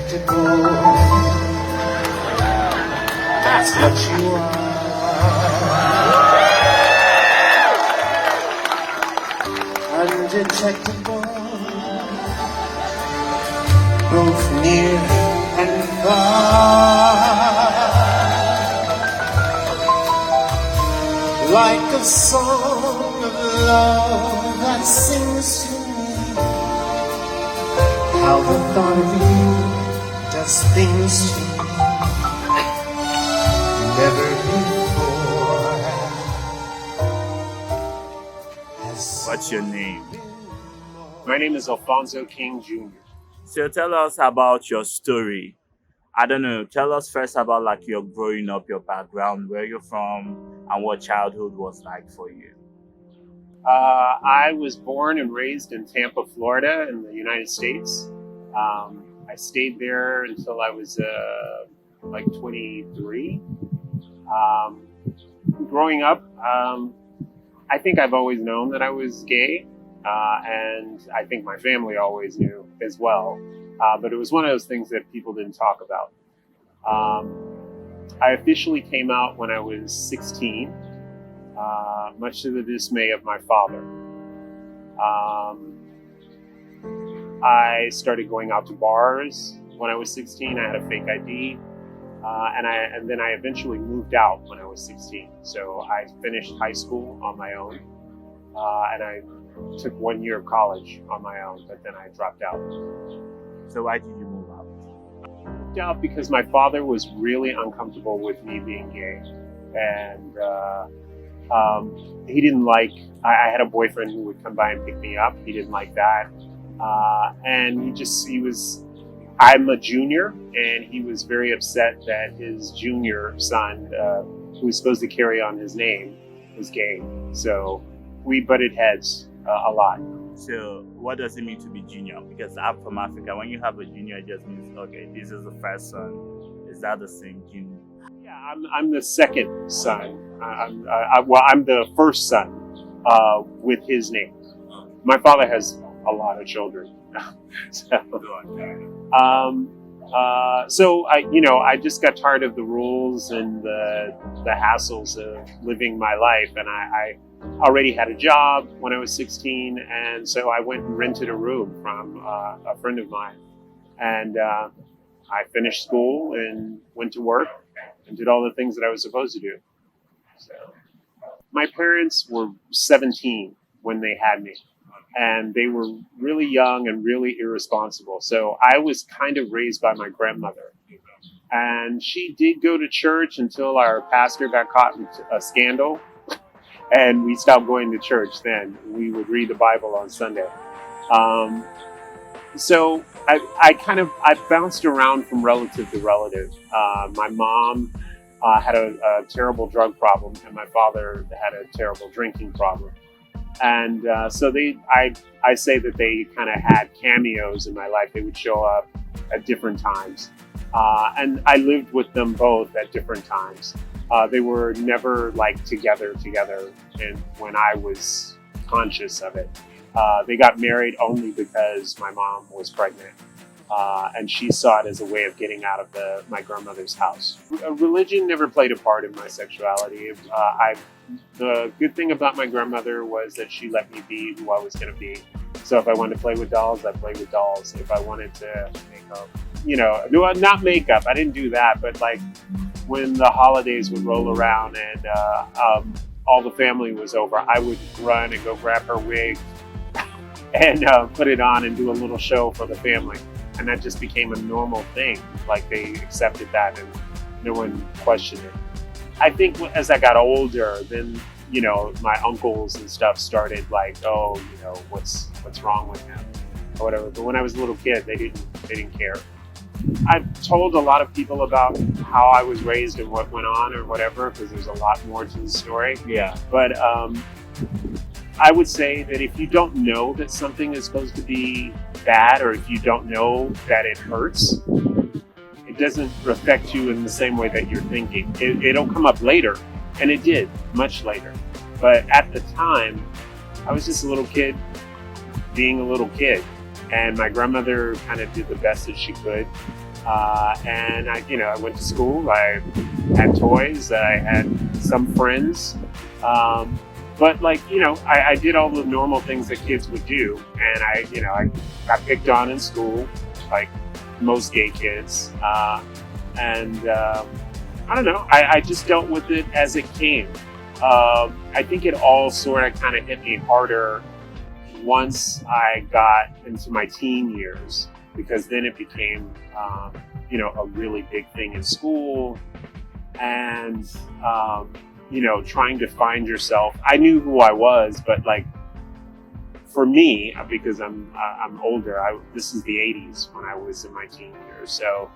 spectacle. That's what you are. Undetectable, both near and far. Like a song of love that sings to me, how the thought of you does things to me never before. What's your name? My name is Alphonso King Jr. So tell us about your story. I don't know, tell us first about like your growing up, your background, where you're from, and what childhood was like for you. I was born and raised in Tampa, Florida, in the United States. I stayed there until I was like 23. Growing up, I think I've always known that I was gay, and I think my family always knew as well. But it was one of those things that people didn't talk about. I officially came out when I was 16, much to the dismay of my father. I started going out to bars when I was 16. I had a fake ID, and then I eventually moved out when I was 16. So I finished high school on my own, and I took 1 year of college on my own, but then I dropped out. So why did you move out? I moved out because my father was really uncomfortable with me being gay, and he didn't like. I had a boyfriend who would come by and pick me up. He didn't like that, and he was. I'm a junior, and he was very upset that his junior son, who was supposed to carry on his name, was gay. So we butted heads a lot. So what does it mean to be junior? Because I'm from Africa. When you have a junior, it just means, okay, this is the first son. Is that the same junior? Yeah, I'm the second son. I'm the first son with his name. My father has a lot of children. So I just got tired of the rules and the hassles of living my life, and I already had a job when I was 16, and so I went and rented a room from a friend of mine, and I finished school and went to work and did all the things that I was supposed to do. So my parents were 17 when they had me, and they were really young and really irresponsible. So I was kind of raised by my grandmother, and she did go to church until our pastor got caught in a scandal. And we stopped going to church then. We would read the Bible on Sunday. So I bounced around from relative to relative. My mom had a terrible drug problem, and my father had a terrible drinking problem. And so I say that they kind of had cameos in my life. They would show up at different times. And I lived with them both at different times. They were never like together, and when I was conscious of it. They got married only because my mom was pregnant, and she saw it as a way of getting out of my grandmother's house. Religion never played a part in my sexuality. The good thing about my grandmother was that she let me be who I was going to be. So if I wanted to play with dolls, I played with dolls. If I wanted to make up, not makeup, I didn't do that, but like, when the holidays would roll around and all the family was over, I would run and go grab her wig and put it on and do a little show for the family. And that just became a normal thing. Like, they accepted that and no one questioned it. I think as I got older, then, my uncles and stuff started like, oh, what's wrong with him or whatever. But when I was a little kid, they didn't care. I've told a lot of people about how I was raised and what went on or whatever, because there's a lot more to the story. Yeah. But I would say that if you don't know that something is supposed to be bad, or if you don't know that it hurts, it doesn't affect you in the same way that you're thinking. It'll come up later, and it did, much later. But at the time, I was just a little kid being a little kid. And my grandmother kind of did the best that she could. And I went to school. I had toys. I had some friends. But I did all the normal things that kids would do. And I got picked on in school, like most gay kids. I don't know. I just dealt with it as it came. I think it all sort of kind of hit me harder once I got into my teen years, because then it became, a really big thing in school, and trying to find yourself. I knew who I was, but for me, because I'm older, this is the '80s when I was in my teen years, so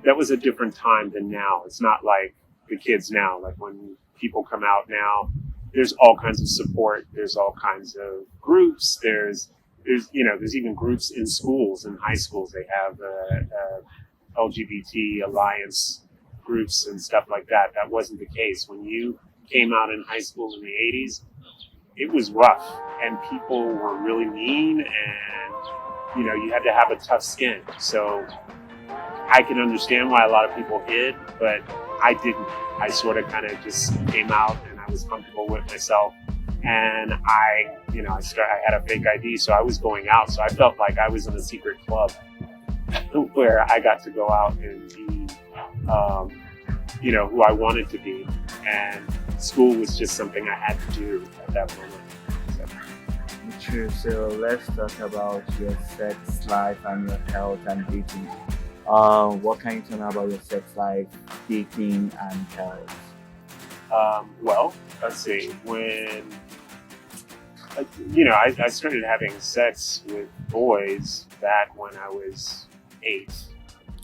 that was a different time than now. It's not like the kids now. Like when people come out now, there's all kinds of support. There's all kinds of groups. There's even groups in schools, in high schools. They have LGBT alliance groups and stuff like that. That wasn't the case when you came out in high school in the '80s. It was rough, and people were really mean, and you had to have a tough skin. So I can understand why a lot of people hid, but I didn't. I sort of kind of just came out, and I was comfortable with myself. And I had a fake ID, so I was going out. So I felt like I was in a secret club where I got to go out and be, who I wanted to be. And school was just something I had to do at that moment. True. So let's talk about your sex life and your health and dating. What can you tell me about your sex life, dating, and health? Well, let's see. When I started having sex with boys back when I was 8.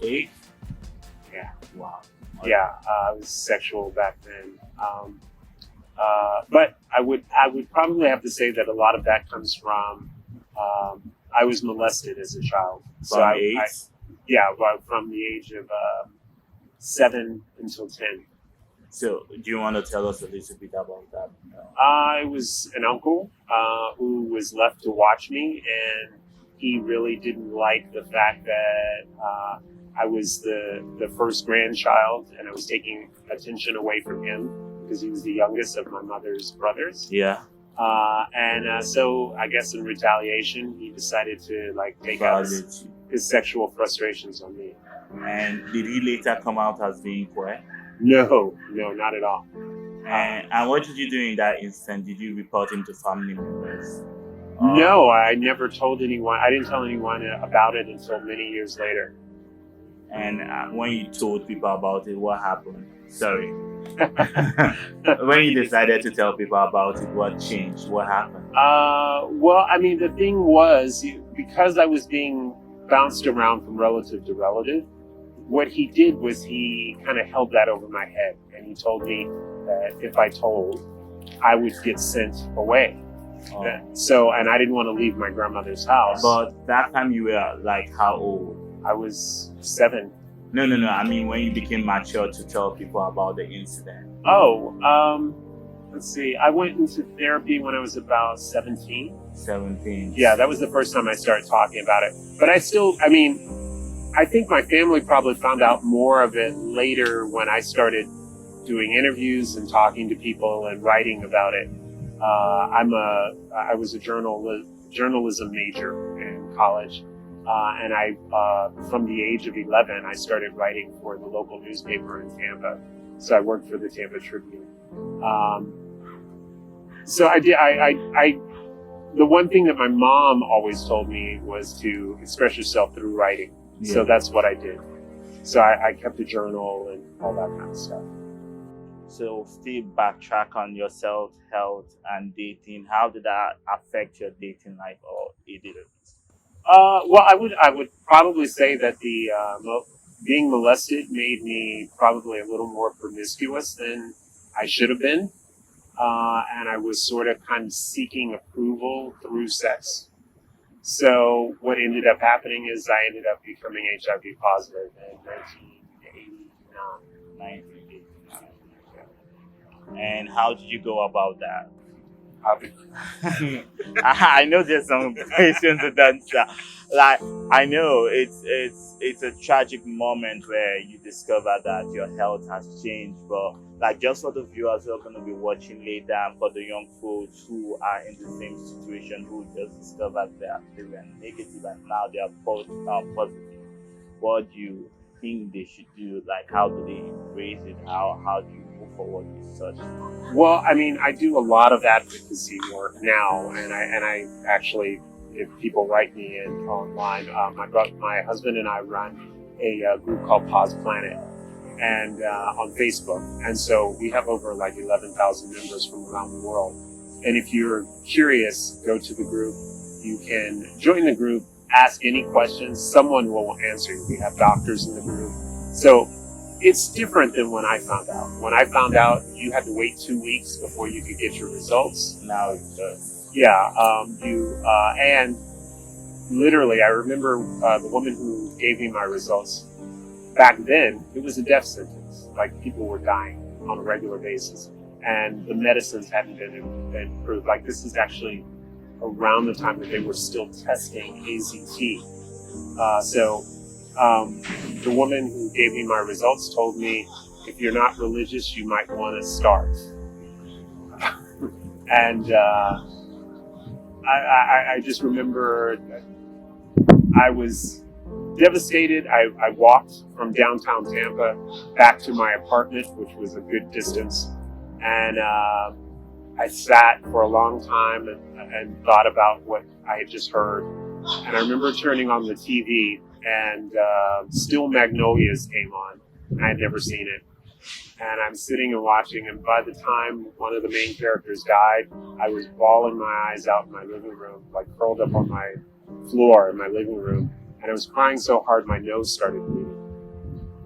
8? Yeah. Wow. Yeah, I was sexual back then. But I would probably have to say that a lot of that comes from I was molested as a child. From 8? From the age of 7 until 10. So, do you want to tell us a little bit about that? I was an uncle who was left to watch me, and he really didn't like the fact that I was the first grandchild, and I was taking attention away from him because he was the youngest of my mother's brothers. Yeah. So I guess in retaliation, he decided to take out his sexual frustrations on me. And did he later come out as the inquire? No, not at all. And what did you do in that instant? Did you report him to family members? No, I never told anyone. I didn't tell anyone about it until many years later. And when you told people about it, what happened? Sorry. When you decided to tell people about it, what changed? What happened? Well, I mean, the thing was, because I was being bounced around from relative to relative, what he did was he kind of held that over my head, and he told me that if I told, I would get sent away. Oh. And I didn't want to leave my grandmother's house. But that time you were how old? I was 7. No. I mean, when you became mature to tell people about the incident. Let's see. I went into therapy when I was about 17. 17. Yeah, that was the first time I started talking about it. But I think my family probably found out more of it later when I started doing interviews and talking to people and writing about it. I was a journalism major in college. And from the age of 11, I started writing for the local newspaper in Tampa. So I worked for the Tampa Tribune. So I did. The one thing that my mom always told me was to express yourself through writing. Yeah. So that's what I did. So I kept a journal and all that kind of stuff. So still backtrack on yourself, health, and dating. How did that affect your dating life, or it didn't? Well, I would probably say that the being molested made me probably a little more promiscuous than I should have been, and I was sort of kind of seeking approval through sex. So what ended up happening is I ended up becoming HIV positive in 1989. And how did you go about that? I know there's some questions to answer. Like, I know it's a tragic moment where you discover that your health has changed, but like just for the viewers who are going to be watching later, and for the young folks who are in the same situation, who just discovered that they were negative and now they are positive, what do you think they should do? Like, how do they embrace it? How do you move forward with such? Well, I mean, I do a lot of advocacy work now, and I actually, if people write me in online, my husband and I run a group called Pause Planet, and on Facebook, and so we have over like 11,000 members from around the world. And if you're curious, go to the group. You can join the group, ask any questions. Someone will answer you. We have doctors in the group, so it's different than when I found out. When I found out, you had to wait 2 weeks before you could get your results. Now it's just And literally, I remember the woman who gave me my results. Back then, it was a death sentence. Like, people were dying on a regular basis, and the medicines hadn't been approved. Like, this is actually around the time that they were still testing AZT. The woman who gave me my results told me, if you're not religious, you might want to start. And I just remember I was devastated. I walked from downtown Tampa back to my apartment, which was a good distance. And I sat for a long time and thought about what I had just heard. And I remember turning on the TV, and Still Magnolias came on. I had never seen it. And I'm sitting and watching, and by the time one of the main characters died, I was bawling my eyes out in my living room, like curled up on my floor in my living room. And I was crying so hard my nose started bleeding.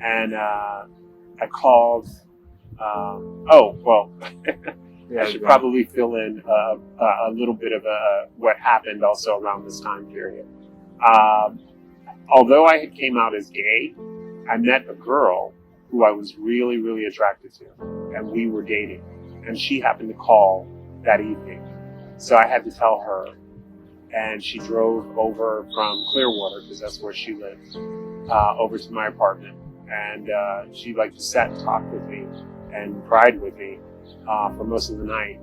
And I called, Yeah, I should probably fill in a little bit of what happened also around this time period. Although I came out as gay, I met a girl who I was really, really attracted to, and we were dating. And she happened to call that evening. So I had to tell her, and she drove over from Clearwater, because that's where she lived, over to my apartment. And she just sat and talked with me and cried with me for most of the night.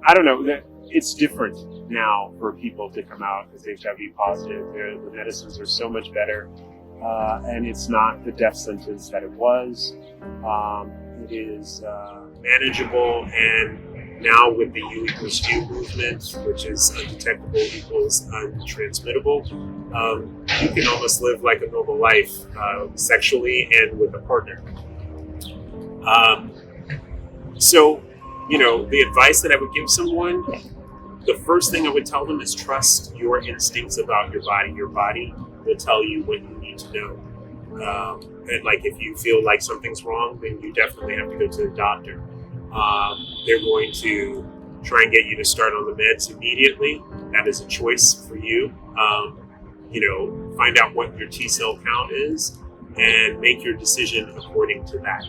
I don't know, it's different now for people to come out as HIV positive. The medicines are so much better, and it's not the death sentence that it was. It is manageable, and now with the U equals U movement, which is undetectable equals untransmittable, you can almost live like a normal life, sexually and with a partner. The advice that I would give someone, the first thing I would tell them is trust your instincts about your body. Your body will tell you what you need to know. And if you feel like something's wrong, then you definitely have to go to the doctor. They're going to try and get you to start on the meds immediately. That is a choice for you. Find out what your T cell count is and make your decision according to that.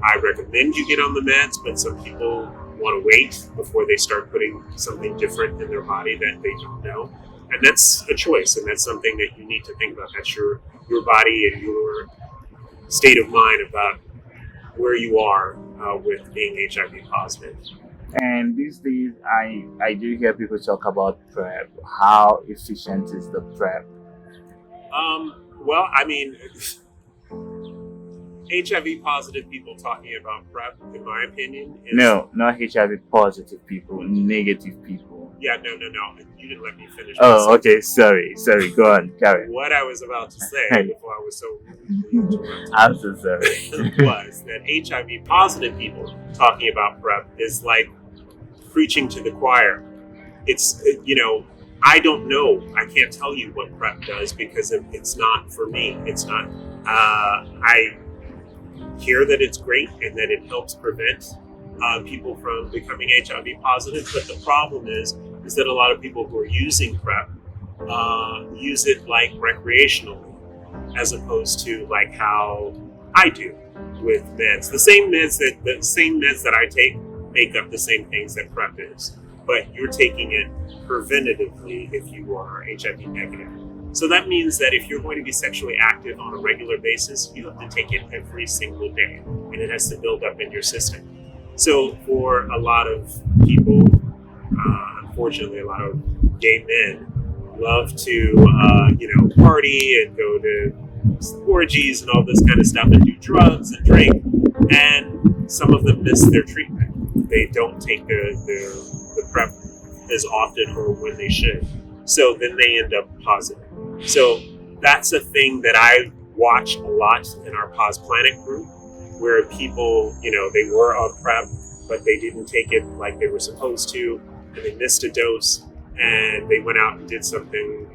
I recommend you get on the meds, but some people want to wait before they start putting something different in their body that they don't know. And that's a choice, and that's something that you need to think about. That's your body and your state of mind about where you are with being HIV positive. And these days, I do hear people talk about PrEP. How efficient is the PrEP? HIV positive people talking about PrEP, in my opinion, is... No, not HIV positive people, negative people. Yeah, no. You didn't let me finish. Oh, okay. Sorry. Go on, carry. What I was about to say before I was so rudely interrupted I'm so sorry. was that HIV positive people talking about PrEP is like preaching to the choir. It's, I don't know. I can't tell you what PrEP does because it's not for me. It's not. I hear that it's great and that it helps prevent people from becoming HIV positive, but the problem is that a lot of people who are using PrEP use it recreationally, as opposed to how I do with meds. The same meds that I take make up the same things that PrEP is, but you're taking it preventatively if you are HIV negative. So that means that if you're going to be sexually active on a regular basis, you have to take it every single day, and it has to build up in your system. So for a lot of people, unfortunately, a lot of gay men love to, party and go to orgies and all this kind of stuff and do drugs and drink, and some of them miss their treatment. They don't take the PrEP as often or when they should. So then they end up positive. So that's a thing that I watch a lot in our Pause Planet group, where people, they were on PrEP, but they didn't take it like they were supposed to, and they missed a dose, and they went out and did something,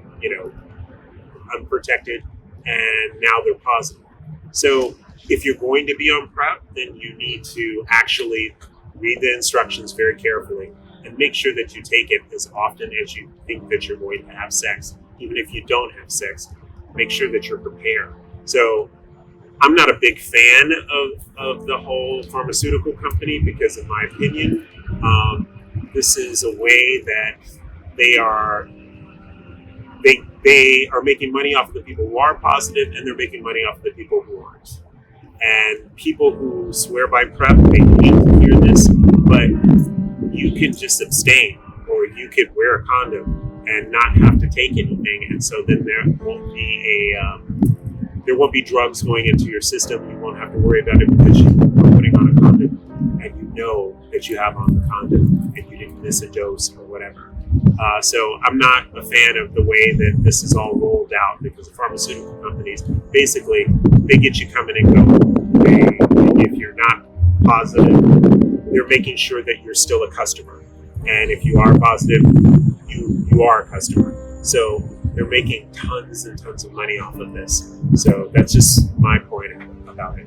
unprotected, and now they're positive. So if you're going to be on PrEP, then you need to actually read the instructions very carefully and make sure that you take it as often as you think that you're going to have sex. Even if you don't have sex, make sure that you're prepared. So I'm not a big fan of the whole pharmaceutical company because, in my opinion, this is a way that they are making money off of the people who are positive, and they're making money off of the people who aren't. And people who swear by PrEP, they hate to hear this, but you can just abstain, or you could wear a condom and not have to take anything, and so then there won't be drugs going into your system. You won't have to worry about it because you are putting on a condom, and you know that you have on the condom, and you didn't miss a dose or whatever. So I'm not a fan of the way that this is all rolled out, because the pharmaceutical companies, basically, they get you coming and going. If you're not positive, they're making sure that you're still a customer. And if you are positive, you are a customer. So they're making tons and tons of money off of this. So that's just my point about it.